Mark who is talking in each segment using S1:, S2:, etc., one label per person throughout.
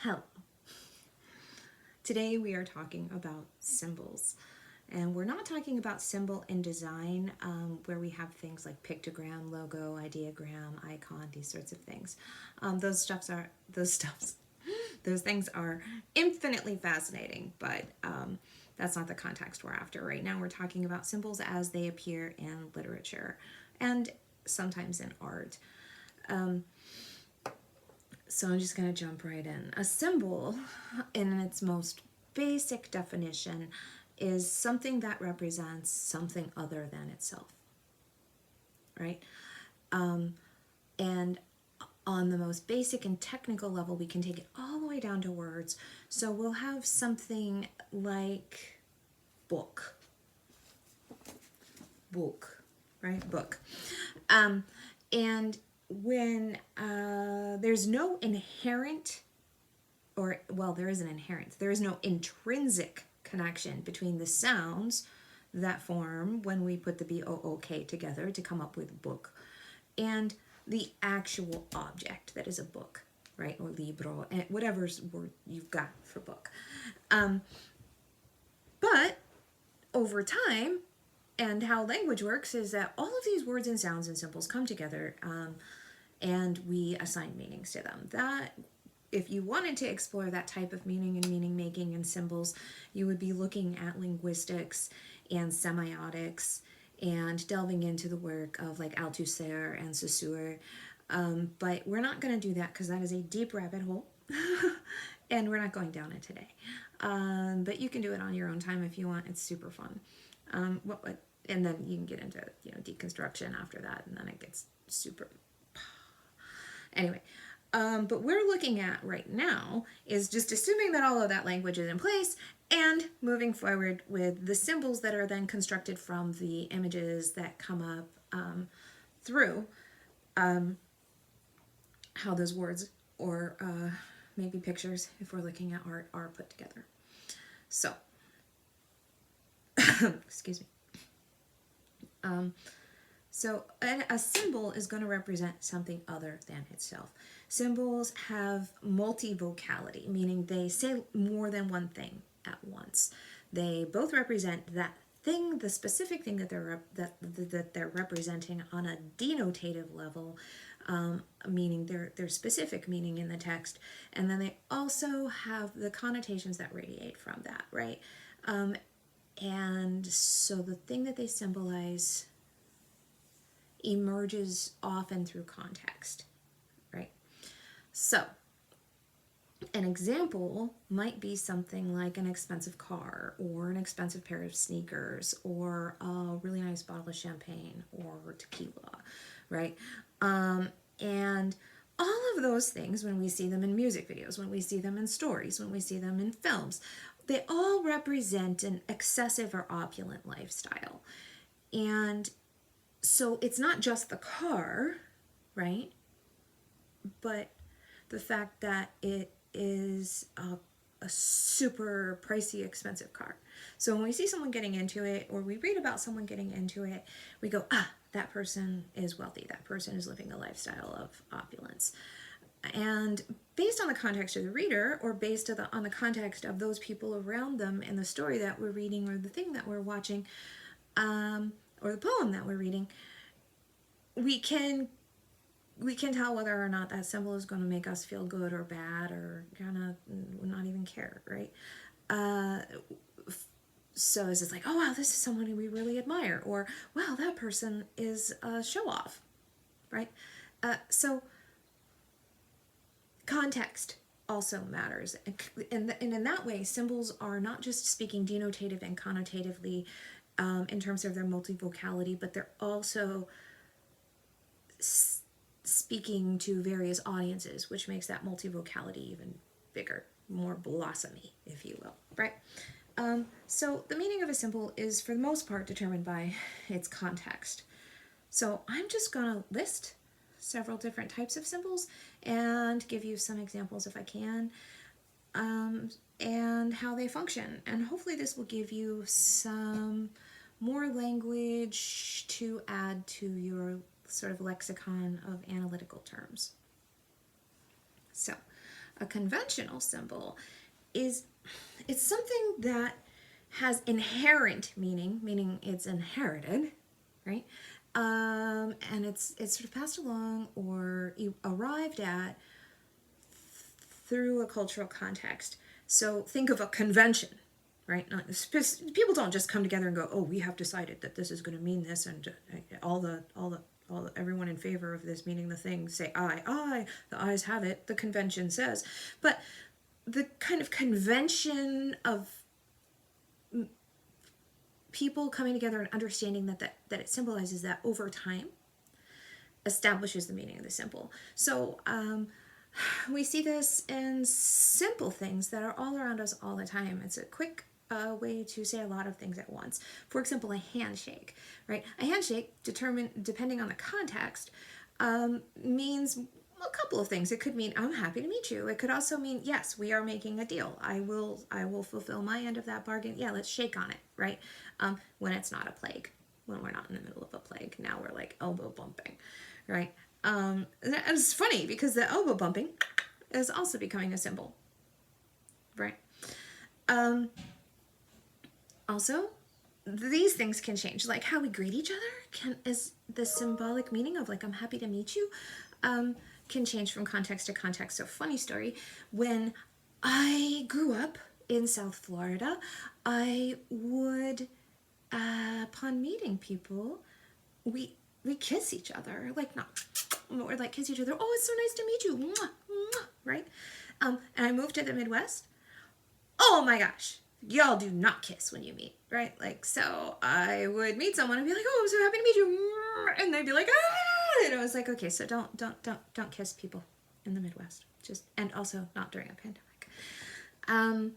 S1: Hello. Today we are talking about symbols. And we're not talking about symbol in design where we have things like pictogram, logo, ideogram, icon, these sorts of things. Those things are infinitely fascinating, but that's not the context we're after. Right now we're talking about symbols as they appear in literature and sometimes in art. So I'm just going to jump right in. A symbol, in its most basic definition, is something that represents something other than itself, right? And on the most basic and technical level, we can take it all the way down to words. So we'll have something like book, right? Book. And when there's no inherent, or well, there is an inherent, there is no intrinsic connection between the sounds that form when we put the B-O-O-K together to come up with book and the actual object that is a book, right? Or libro, and whatever word you've got for book. But over time, and how language works is that all of these words and sounds and symbols come together and we assign meanings to them. That if you wanted to explore that type of meaning and meaning making and symbols, you would be looking at linguistics and semiotics and delving into the work of like Althusser and Saussure. But we're not going to do that because that is a deep rabbit hole. And we're not going down it today. But you can do it on your own time if you want. It's super fun. And then you can get into deconstruction after that, and then it gets super. Anyway, but we're looking at right now is just assuming that all of that language is in place and moving forward with the symbols that are then constructed from the images that come up through how those words or maybe pictures, if we're looking at art, are put together. So, excuse me. So a symbol is going to represent something other than itself. Symbols have multivocality, meaning they say more than one thing at once. They both represent that thing, the specific thing that they're representing on a denotative level, meaning their specific meaning in the text, and then they also have the connotations that radiate from that, right? And so the thing that they symbolize emerges often through context, right? So an example might be something like an expensive car or an expensive pair of sneakers or a really nice bottle of champagne or tequila, right? And all of those things, when we see them in music videos, when we see them in stories, when we see them in films, they all represent an excessive or opulent lifestyle. And so it's not just the car, right? But the fact that it is a super pricey, expensive car. So when we see someone getting into it, or we read about someone getting into it, we go, that person is wealthy. That person is living a lifestyle of opulence. And based on the context of the reader, or based on the context of those people around them in the story that we're reading, or the thing that we're watching, or the poem that we're reading, we can tell whether or not that symbol is going to make us feel good or bad, or gonna not even care, right? So it's just like, oh wow, this is someone we really admire, or wow, that person is a show off, right? So context also matters, and in that way, symbols are not just speaking denotative and connotatively in terms of their multivocality, but they're also speaking to various audiences, which makes that multivocality even bigger, more blossomy, if you will, right? So the meaning of a symbol is, for the most part, determined by its context. So I'm just going to list several different types of symbols and give you some examples if I can, and how they function. And hopefully this will give you some more language to add to your sort of lexicon of analytical terms. So A conventional symbol is it's something that has inherent meaning, meaning it's inherited, right? And it's sort of passed along or arrived at through a cultural context. So think of a convention, right? People don't just come together and go, "Oh, we have decided that this is going to mean this," and everyone in favor of this meaning the thing say aye, aye. The ayes have it. The convention says, but the kind of convention of people coming together and understanding that it symbolizes that over time establishes the meaning of the symbol. So we see this in simple things that are all around us all the time. It's a quick way to say a lot of things at once. For example, a handshake, right? A handshake, depending on the context, means a couple of things. It could mean I'm happy to meet you. It could also mean yes, we are making a deal. I will fulfill my end of that bargain. Yeah, let's shake on it, right? When it's not a plague, when we're not in the middle of a plague. Now we're like elbow bumping, right? And it's funny because the elbow bumping is also becoming a symbol, right? Also, these things can change, like how we greet each other is the symbolic meaning of like I'm happy to meet you, can change from context to context. So funny story, when I grew up in South Florida, I would upon meeting people, we kiss each other, like not or like kiss each other. Oh, it's so nice to meet you, mwah, mwah, right? And I moved to the Midwest. Oh my gosh, y'all do not kiss when you meet, right? Like, so I would meet someone and be like, oh, I'm so happy to meet you, and they'd be like, ah, and I was like, okay, so don't kiss people in the Midwest, just, and also not during a pandemic.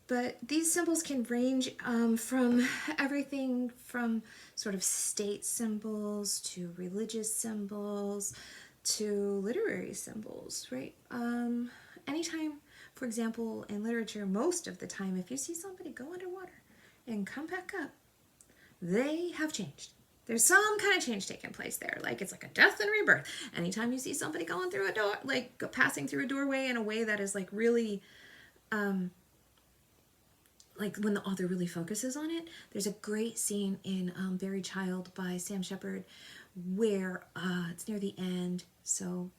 S1: But these symbols can range from everything from sort of state symbols to religious symbols to literary symbols, right? Anytime, for example, in literature, most of the time, if you see somebody go underwater and come back up, they have changed. There's some kind of change taking place there. Like it's like a death and rebirth. Anytime you see somebody going through a door, like passing through a doorway in a way that is like really, like when the author really focuses on it. There's a great scene in Buried Child by Sam Shepard where it's near the end, so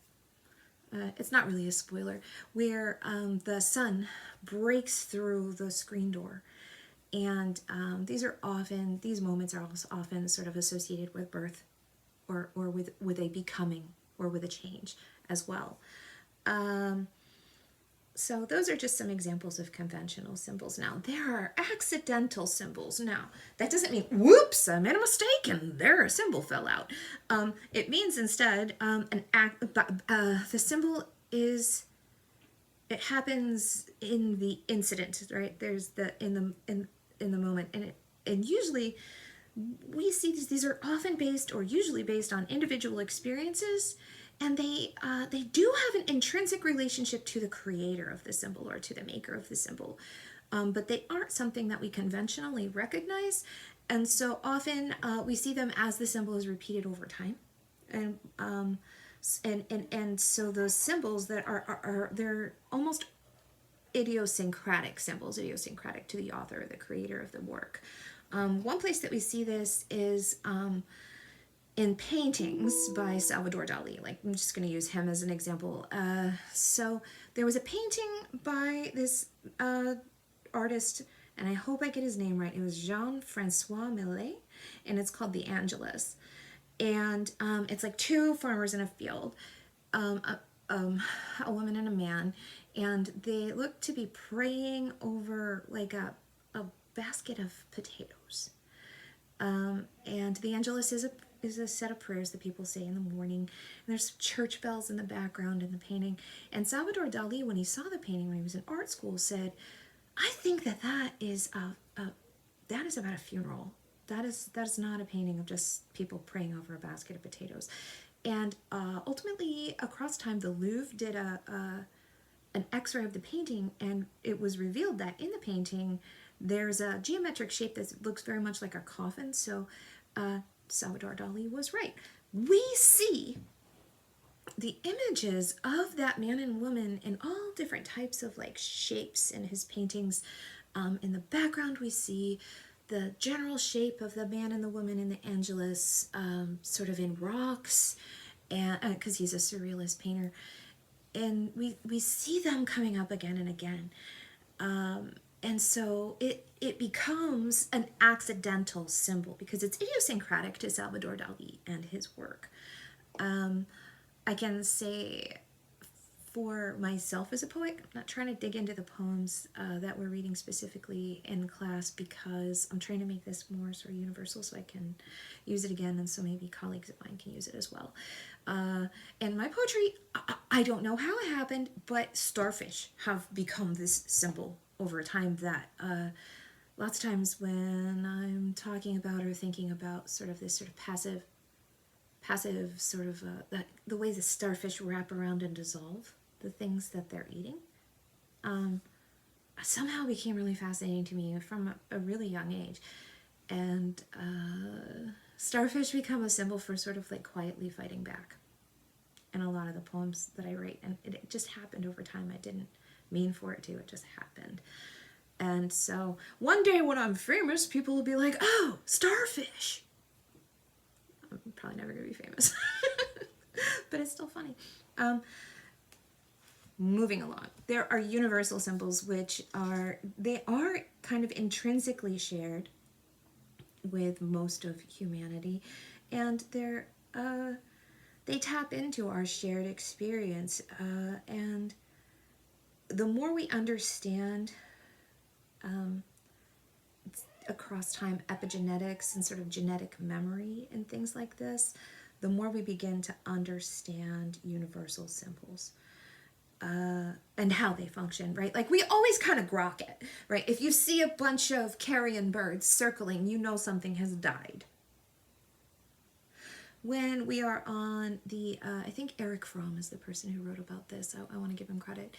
S1: it's not really a spoiler, where the son breaks through the screen door. And these moments are also often sort of associated with birth or with a becoming or with a change as well. So those are just some examples of conventional symbols. Now, there are accidental symbols. Now, that doesn't mean, whoops, I made a mistake and there a symbol fell out. It means instead, the symbol is, it happens in the incident, right? There's in the moment, and usually we see these are often based or usually based on individual experiences, and they do have an intrinsic relationship to the creator of the symbol or to the maker of the symbol, but they aren't something that we conventionally recognize, and so often we see them as the symbol is repeated over time, and so those symbols that are they're almost idiosyncratic symbols, idiosyncratic to the author, the creator of the work. One place that we see this is in paintings by Salvador Dali. Like, I'm just going to use him as an example. So there was a painting by this artist, and I hope I get his name right. It was Jean-Francois Millet, and it's called The Angelus. And it's like two farmers in a field, a woman and a man, and they look to be praying over like a basket of potatoes. And the Angelus is a set of prayers that people say in the morning. And there's church bells in the background in the painting. And Salvador Dali, when he saw the painting when he was in art school, said, "I think that is about a funeral. That is not a painting of just people praying over a basket of potatoes." And ultimately, across time, the Louvre did an X-ray of the painting, and it was revealed that in the painting there's a geometric shape that looks very much like a coffin. So Salvador Dali was right. We see the images of that man and woman in all different types of like shapes in his paintings. In the background, we see the general shape of the man and the woman in the Angelus, sort of in rocks, and because he's a surrealist painter, and we see them coming up again and again. And so it becomes an accidental symbol because it's idiosyncratic to Salvador Dali and his work. I can say for myself as a poet, I'm not trying to dig into the poems that we're reading specifically in class because I'm trying to make this more sort of universal so I can use it again, and so maybe colleagues of mine can use it as well. And my poetry, I don't know how it happened, but starfish have become this symbol over time that lots of times when I'm talking about or thinking about sort of this sort of passive sort of the way the starfish wrap around and dissolve the things that they're eating, somehow became really fascinating to me from a really young age. And starfish become a symbol for sort of like quietly fighting back in a lot of the poems that I write, and it just happened over time. I didn't mean for it to, it just happened. And so one day when I'm famous, people will be like, oh, starfish. I'm probably never gonna be famous, but it's still funny. Moving along, there are universal symbols which are kind of intrinsically shared with most of humanity, and they tap into our shared experience, and the more we understand across time epigenetics and sort of genetic memory and things like this, the more we begin to understand universal symbols and how they function, right? Like we always kind of grok it, right? If you see a bunch of carrion birds circling, you know something has died. When we are on the, I think Eric Fromm is the person who wrote about this. I want to give him credit.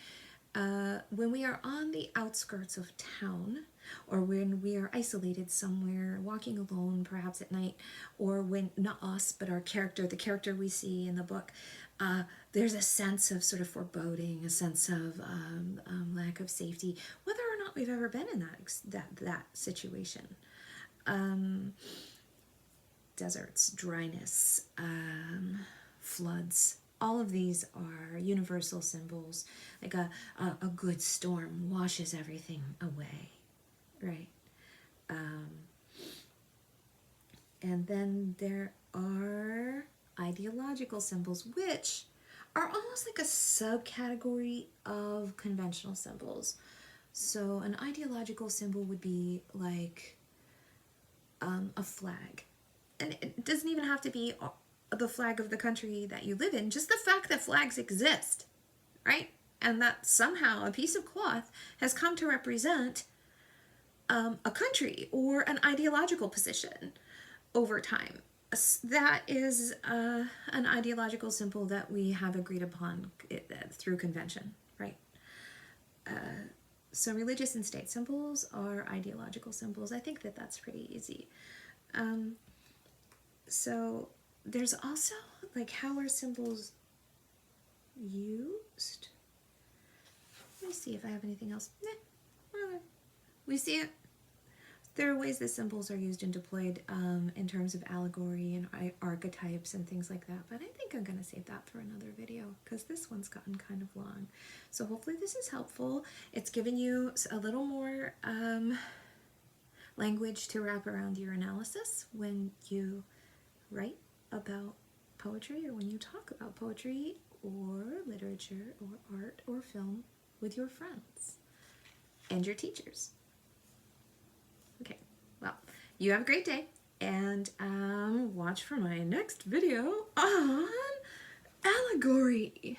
S1: When we are on the outskirts of town, or when we are isolated somewhere, walking alone, perhaps at night, or when, not us, but our character, the character we see in the book, there's a sense of sort of foreboding, a sense of lack of safety, whether or not we've ever been in that situation. Deserts, dryness, floods, all of these are universal symbols. Like a good storm washes everything away, right? And then there are ideological symbols, which are almost like a subcategory of conventional symbols. So an ideological symbol would be like a flag. And it doesn't even have to be the flag of the country that you live in, just the fact that flags exist, right? And that somehow a piece of cloth has come to represent a country or an ideological position over time. That is an ideological symbol that we have agreed upon through convention, right? So religious and state symbols are ideological symbols. I think that that's pretty easy. So there's also, like, how are symbols used? Let me see if I have anything else. We see it. There are ways that symbols are used and deployed in terms of allegory and archetypes and things like that, but I think I'm going to save that for another video because this one's gotten kind of long. So hopefully this is helpful. It's given you a little more language to wrap around your analysis when you write about poetry or when you talk about poetry or literature or art or film with your friends and your teachers. Okay, well, you have a great day, and watch for my next video on allegory.